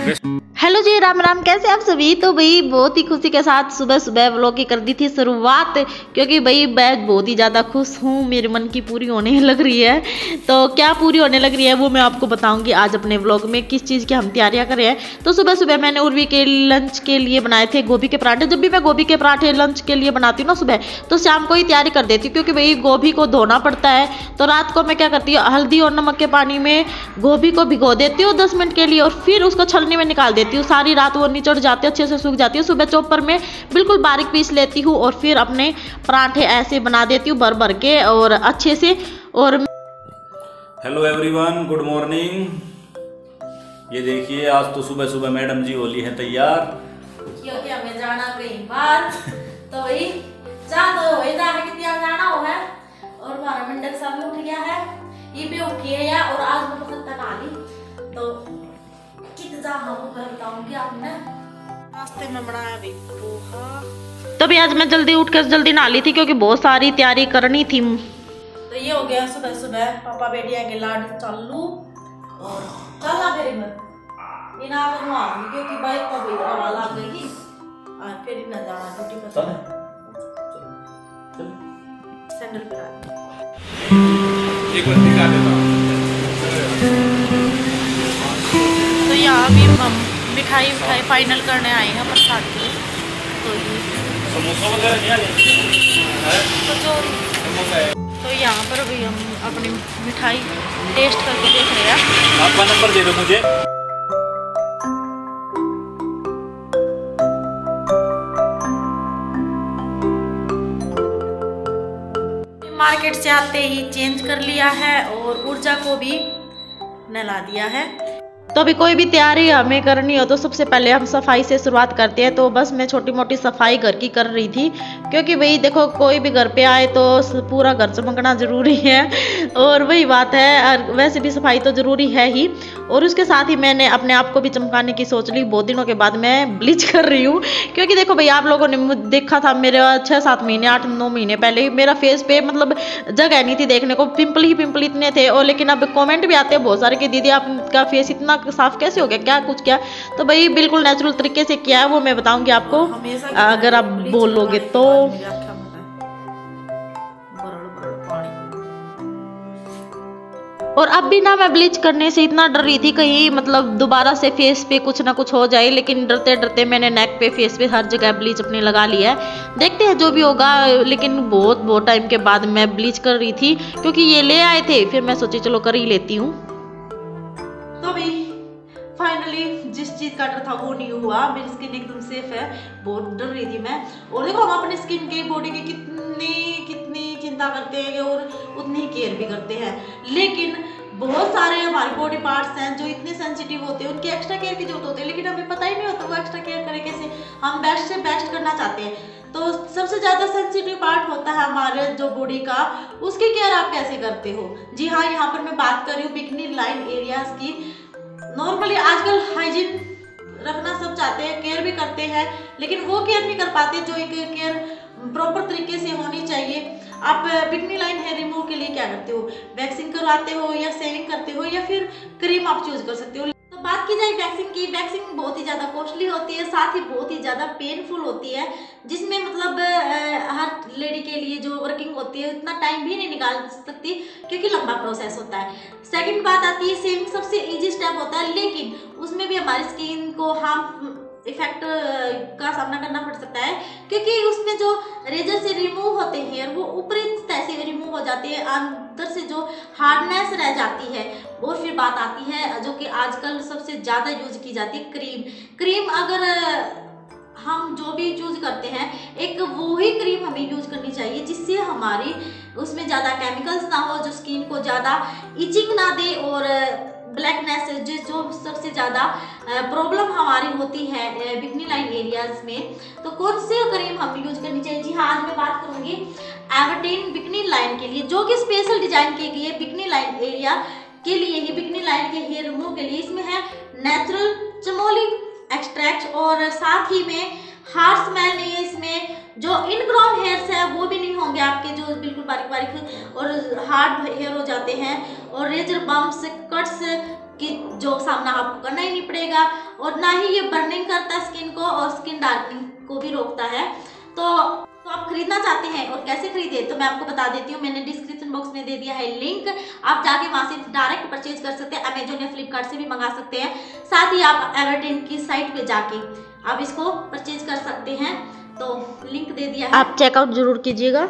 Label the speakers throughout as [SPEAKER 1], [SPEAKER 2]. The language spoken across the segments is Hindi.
[SPEAKER 1] हेलो जी, राम राम। कैसे आप सभी? तो भाई बहुत ही खुशी के साथ सुबह सुबह व्लॉग की कर दी थी शुरुआत, क्योंकि भाई मैं बहुत ही ज़्यादा खुश हूँ। मेरे मन की पूरी होने लग रही है। तो क्या पूरी होने लग रही है वो मैं आपको बताऊंगी आज अपने व्लॉग में, किस चीज़ की हम तैयारियां कर रहे हैं। तो सुबह सुबह मैंने उर्वी के लंच के लिए बनाए थे गोभी के पराठे। जब भी मैं गोभी के पराठे लंच के लिए बनाती हूँ ना सुबह, तो शाम को ही तैयारी कर देती हूँ, क्योंकि भाई गोभी को धोना पड़ता है। तो रात को मैं क्या करती हूँ, हल्दी और नमक के पानी में गोभी को भिगो देती हूँ 10 मिनट के लिए, और फिर उसको छलनी में निकाल देती हूँ। सारी रात वो निचड़ जाती है, अच्छे से सूख जाती है। सुबह चॉपर में बिल्कुल बारीक पीस लेती हूँ और फिर अपने पराठे ऐसे बना देती हूँ भर भर के और अच्छे से। और
[SPEAKER 2] हेलो एवरीवन, गुड मॉर्निंग। ये देखिए आज तो सुबह सुबह मैडम जी होली है तैयार,
[SPEAKER 3] क्योंकि हमें जाना कहीं बाहर। तो वही जाना हो है। और हमारा मंडल सा भी उठ गया है, ये भी उठी है यार। और आज मैं पसंद तक आ ली तो कितना हम बताऊंगी आपने। नाश्ते में बनाया भी पोहा।
[SPEAKER 1] तभी आज मैं जल्दी उठकर जल्दी नहा ली थी, क्योंकि बहुत सारी तैयारी करनी थी।
[SPEAKER 3] तो ये हो गया सुबह सुबह पापा बेटिया के लाड चालू। और चलना फिर इना बनवाऊंगी, क्योंकि बाइक को भी हवा लग गई और फिर इना जाना ड्यूटी पर। सैंडल पे एक बार दिखा देता हूं। तो यहाँ भी हम मिठाई फाइनल करने आए हैं प्रसाद की। तो ये समोसा वगैरह नहीं आए, तो यहाँ पर भी हम अपनी मिठाई टेस्ट करके देख रहे हैं।
[SPEAKER 2] आपका नंबर दे दो मुझे।
[SPEAKER 3] मार्केट से आते ही चेंज कर लिया है और ऊर्जा को भी नहला दिया है।
[SPEAKER 1] तो अभी कोई भी तैयारी हमें करनी हो तो सबसे पहले हम सफाई से शुरुआत करते हैं। तो बस मैं छोटी मोटी सफाई घर की कर रही थी, क्योंकि भाई देखो कोई भी घर पे आए तो पूरा घर चमकना ज़रूरी है, और वही बात है। और वैसे भी सफाई तो ज़रूरी है ही, और उसके साथ ही मैंने अपने आप को भी चमकाने की सोच ली। बहुत दिनों के बाद मैं ब्लीच कर रही हूँ, क्योंकि देखो भाई आप लोगों ने देखा था मेरा 6-7 महीने 8-9 महीने पहले मेरा फेस पे मतलब जगह नहीं थी देखने को, पिंपल ही पिंपल इतने थे। और लेकिन अब कॉमेंट भी आते हैं बहुत सारे कि दीदी आपका फेस इतना साफ कैसे हो गया, क्या कुछ क्या। तो भाई बिल्कुल नेचुरल तरीके से किया है, वो मैं बताऊंगी आपको अगर आप बोलोगे तो। और अब भी ना मैं ब्लीच करने से इतना डर रही थी कहीं मतलब दोबारा से फेस पे कुछ ना कुछ हो जाए, लेकिन डरते डरते मैंने नेक पे फेस पे हर जगह ब्लीच अपने लगा लिया है। देखते हैं जो भी होगा, लेकिन बहुत टाइम के बाद मैं ब्लीच कर रही थी, क्योंकि ये ले आए थे, फिर मैं सोची चलो कर ही लेती हूँ।
[SPEAKER 3] तो भी फाइनली जिस चीज का डर था वो नहीं हुआ। मेरी स्किन एकदम सेफ है, बहुत डर रही थी मैं। और देखो हम अपनी स्किन की बॉडी की कितनी चिंता करते हैं और उतनी ही केयर भी करते हैं, लेकिन बहुत सारे हमारे बॉडी पार्ट्स हैं जो इतने सेंसिटिव होते हैं, उनकी एक्स्ट्रा केयर की जरूरत होती है, लेकिन हमें पता ही नहीं होता वो एक्स्ट्रा केयर करें कैसे। हम बेस्ट से बेस्ट करना चाहते हैं। तो सबसे ज़्यादा सेंसिटिव पार्ट होता है हमारे जो बॉडी का, उसकी केयर आप कैसे करते हो। जी हाँ, यहाँ पर मैं बात कर रही हूँ बिकनी लाइन एरियाज की। नॉर्मली आजकल हाइजीन रखना सब चाहते हैं, केयर भी करते हैं, लेकिन वो केयर नहीं कर पाते जो एक केयर प्रॉपर तरीके से होनी चाहिए। आप बिकनी लाइन हेयर रिमूव के लिए क्या करते हो, वैक्सिंग करवाते हो या सेविंग करते हो या फिर क्रीम आप चूज कर सकते हो। तो बात की जाए वैक्सिंग की, वैक्सिंग बहुत ही ज़्यादा कॉस्टली होती है, साथ ही बहुत ही ज़्यादा पेनफुल होती है, जिसमें मतलब हर लेडी के लिए जो वर्किंग होती है उतना टाइम भी नहीं निकाल सकती, क्योंकि लंबा प्रोसेस होता है। सेकंड बात आती है सेविंग, सबसे इजी स्टेप होता है, लेकिन उसमें भी हमारी स्किन को हार्म इफेक्ट का सामना करना पड़ सकता है, क्योंकि उसमें जो रेजर से रिमूव होते हैं हेयर वो ऊपरी सतह से रिमूव हो जाती है, अंदर से जो हार्डनेस रह जाती है। और फिर बात आती है जो कि आजकल सबसे ज़्यादा यूज की जाती है क्रीम। अगर हम जो भी यूज करते हैं एक वो ही क्रीम हमें यूज करनी चाहिए, जिससे हमारी उसमें ज़्यादा केमिकल्स ना हो, जो स्किन को ज़्यादा इचिंग ना दे और ब्लैकनेस जो सबसे ज़्यादा प्रॉब्लम हमारी होती है बिकनी लाइन एरियाज में। तो कौन सी क्रीम हमें यूज करनी चाहिए। जी हाँ, आज मैं बात करूँगी एवर्टीन बिकनी लाइन के लिए, जो कि स्पेशल डिजाइन की गई है बिकनी लाइन एरिया के लिए ही, बिकनी लाइन के हेयर रिमूव के लिए। इसमें है नेचुरल चमोली एक्सट्रैक्ट और साथ ही में हार्श स्मेल नहीं है इसमें। जो इनग्रोन हेयर्स है वो भी नहीं होंगे आपके, जो बिल्कुल बारीक बारीक और हार्ड हेयर हो जाते हैं। और रेजर बम्प्स कट्स की जो सामना आपको करना ही नहीं पड़ेगा। और ना ही ये बर्निंग करता है स्किन को और स्किन डार्कनिंग को भी रोकता है। तो आप खरीदना चाहते हैं और कैसे खरीदे तो मैं आपको बता देती हूँ। मैंने डिस्क्रिप्शन बॉक्स में दे दिया है लिंक, आप जाके वहां से डायरेक्ट परचेज कर सकते हैं। अमेजोन या फ्लिपकार्ट से भी मंगा सकते हैं। साथ ही आप एवरटेन की साइट पे जाके आप इसको परचेज कर सकते हैं। तो लिंक दे दिया है,
[SPEAKER 1] आप चेकआउट जरूर कीजिएगा।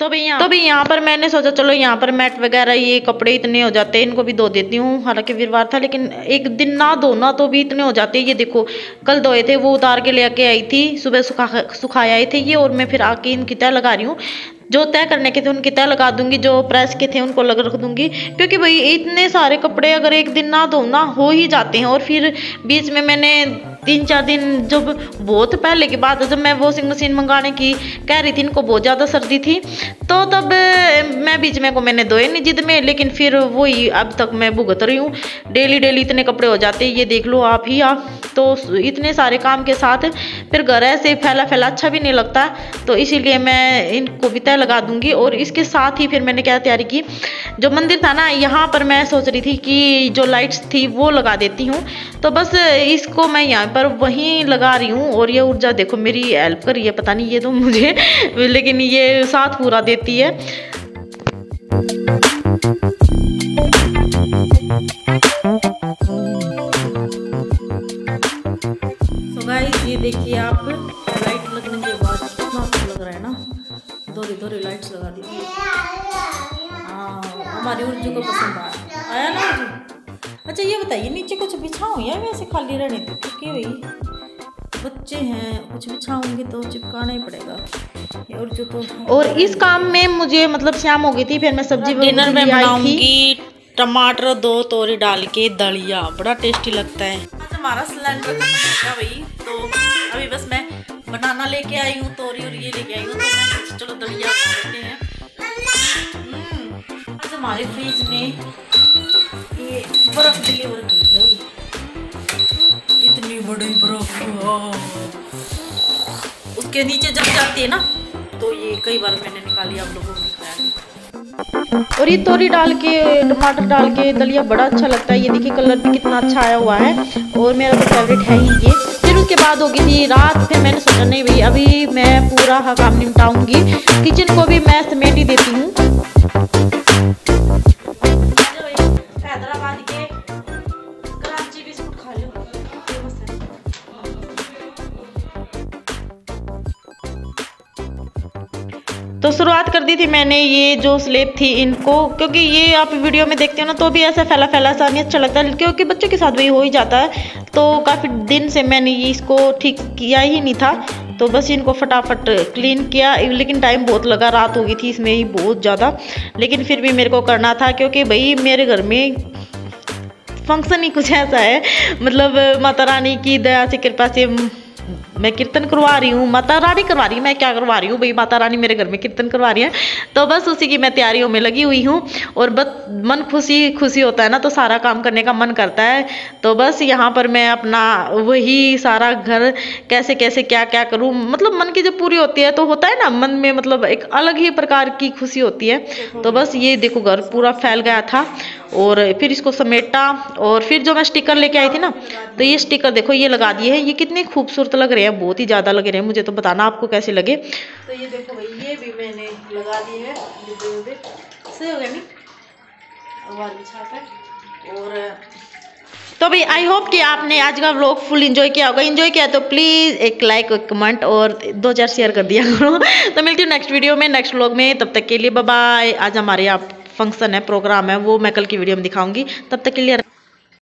[SPEAKER 1] तो भाई यहाँ पर मैंने सोचा चलो यहाँ पर मैट वगैरह ये कपड़े इतने हो जाते हैं, इनको भी धो देती हूँ। हालांकि वीरवार था लेकिन एक दिन ना धोना तो भी इतने हो जाते हैं। ये देखो कल धोए थे, वो उतार के लेके आई थी, सुबह सुखाए आए थे ये, और मैं फिर आके इनकी तय लगा रही हूँ। जो तय करने के थे उनकी तय लगा दूंगी, जो प्रेस के थे उनको रख दूंगी। क्योंकि भाई इतने सारे कपड़े अगर एक दिन ना धो ना हो ही जाते हैं। और फिर बीच में मैंने 3-4 दिन, जब बहुत पहले की बात है, जब मैं वॉशिंग मशीन मंगाने की कह रही थी, इनको बहुत ज़्यादा सर्दी थी, तो तब मैं बीच में को मैंने धोए नहीं जिद में। लेकिन फिर वही अब तक मैं भुगत रही हूँ। डेली इतने कपड़े हो जाते हैं, ये देख लो आप ही आप। तो इतने सारे काम के साथ फिर घर ऐसे फैला अच्छा भी नहीं लगता। तो इसीलिए मैं इनको भी तय लगा दूंगी। और इसके साथ ही फिर मैंने क्या तैयारी की, जो मंदिर था ना यहाँ पर मैं सोच रही थी कि जो लाइट्स थी वो लगा देती हूँ। तो बस इसको मैं यहाँ पर वहीं लगा रही हूँ। और ये ऊर्जा देखो मेरी हेल्प कर रही है, पता नहीं ये तो मुझे लेकिन ये साथ पूरा देती है।
[SPEAKER 3] तो गाइस ये देखिए आप, लाइट लगने के बाद कितना अच्छा लग रहा है ना। दोहरी लाइट्स लगा दी। हाँ हमारी उर्जू को पसंद आया ना उर्जू। अच्छा ये बताइए नीचे कुछ बिछाऊं या वैसे खाली रहने दो? क्योंकि भाई बच्चे हैं, कुछ बिछाऊंगी तो चिपकाना ही पड़ेगा। उर्जू तो
[SPEAKER 1] और इस काम में मुझे मतलब शाम हो गई थी, फिर मैं सब्जी
[SPEAKER 3] डिनर में बनाऊंगी टमाटर 2 तोरी डाल के दलिया, बड़ा टेस्टी लगता है। हमारा सिलेंडर खत्म हो गया भाई, तो अभी बस मैं बनाना लेके आई हूँ, तोरी और ये लेके आई हूँ। तो मैं चलो दलिया बनाते हैं। आज हमारे फ्रिज में ये बर्फ डिलीवर की है, इतनी बड़ी बर्फ। उसके नीचे जब जाती है ना तो ये कई बार मैंने निकाली, आप लोगों को दिखाया।
[SPEAKER 1] और ये तोरी डाल के टमाटर डाल के दलिया बड़ा अच्छा लगता है। ये देखिए कलर भी कितना अच्छा आया हुआ है और मेरा तो फेवरेट है ही ये। फिर उसके बाद हो गई थी रात, फिर मैंने सोचा नहीं भाई अभी मैं पूरा काम निपटाऊंगी, किचन को भी मैं समेट ही देती हूँ।
[SPEAKER 3] हैदराबाद के कराची बिस्कुट खा लो, फेमस है।
[SPEAKER 1] तो शुरुआत कर दी थी मैंने ये जो स्लेब थी इनको, क्योंकि ये आप वीडियो में देखते हो ना तो भी ऐसा फैला सा नहीं अच्छा लगता है, क्योंकि बच्चों के साथ भी हो ही जाता है। तो काफ़ी दिन से मैंने ये इसको ठीक किया ही नहीं था, तो बस इनको फटाफट क्लीन किया। लेकिन टाइम बहुत लगा, रात हो गई थी इसमें ही बहुत ज़्यादा, लेकिन फिर भी मेरे को करना था। क्योंकि भाई मेरे घर में फंक्शन ही कुछ ऐसा है, मतलब माता रानी की दया से कृपा से मैं कीर्तन करवा रही हूँ, माता रानी करवा रही है, मैं क्या करवा रही हूँ भाई, माता रानी मेरे घर में कीर्तन करवा रही है। तो बस उसी की मैं तैयारियों में लगी हुई हूँ। और बस मन खुशी होता है ना, तो सारा काम करने का मन करता है। तो बस यहाँ पर मैं अपना वही सारा घर कैसे कैसे क्या क्या करूँ, मतलब मन की जब पूरी होती है तो होता है ना मन में, मतलब एक अलग ही प्रकार की खुशी होती है। तो बस ये देखो घर पूरा फैल गया था और फिर इसको समेटा। और फिर जो मैं स्टिकर लेके आई थी ना, तो ये स्टिकर देखो ये लगा दिए हैं। ये कितने खूबसूरत लग रहे हैं, बहुत ही ज़्यादा लग रहे हैं, मुझे तो बताना आपको कैसे लगे।
[SPEAKER 3] तो ये देखो भाई ये भी मैंने लगा दिए हैं, सही हो गया नहीं अखबार बिछाकर। और
[SPEAKER 1] तो भाई आई होप कि आपने आज का व्लॉग फुल एंजॉय किया होगा। एंजॉय किया तो प्लीज़ एक लाइक एक कमेंट और 2-4 शेयर कर दिया करो। तो मिलती हूँ नेक्स्ट वीडियो में, नेक्स्ट व्लॉग में। तब तक के लिए बाय बाय। आज हमारे यहाँ फंक्शन है, प्रोग्राम है, वो मैं कल की वीडियो में दिखाऊंगी। तब तक के लिए